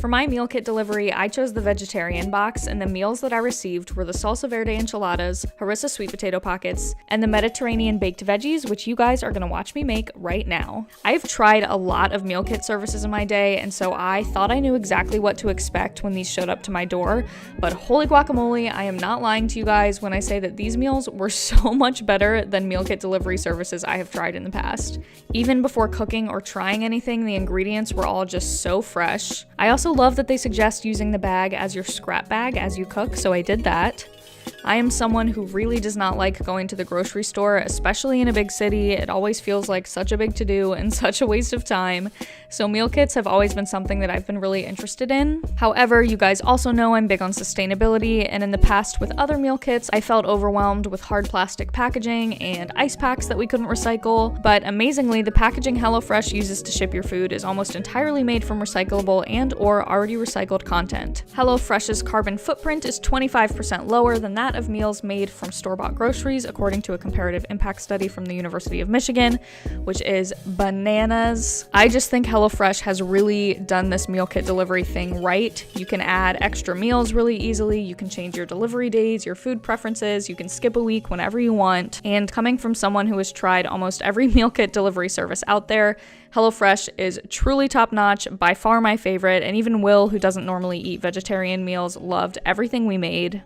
For my meal kit delivery, I chose the vegetarian box, and the meals that I received were the salsa verde enchiladas, harissa sweet potato pockets, and the Mediterranean baked veggies, which you guys are gonna watch me make right now. I've tried a lot of meal kit services in my day, and so I thought I knew exactly what to expect when these showed up to my door, but holy guacamole, I am not lying to you guys when I say that these meals were so much better than meal kit delivery services I have tried in the past. Even before cooking or trying anything, the ingredients were all just so fresh. I also love that they suggest using the bag as your scrap bag as you cook, so I did that. I am someone who really does not like going to the grocery store, especially in a big city. It always feels like such a big to-do and such a waste of time. So meal kits have always been something that I've been really interested in. However, you guys also know I'm big on sustainability, and in the past with other meal kits, I felt overwhelmed with hard plastic packaging and ice packs that we couldn't recycle. But amazingly, the packaging HelloFresh uses to ship your food is almost entirely made from recyclable and or already recycled content. HelloFresh's carbon footprint is 25% lower than that of meals made from store-bought groceries, according to a comparative impact study from the University of Michigan, which is bananas. I just think HelloFresh has really done this meal kit delivery thing right. You can add extra meals really easily, you can change your delivery days, your food preferences, you can skip a week whenever you want, and coming from someone who has tried almost every meal kit delivery service out there, HelloFresh is truly top-notch, by far my favorite, and even Will, who doesn't normally eat vegetarian meals, loved everything we made.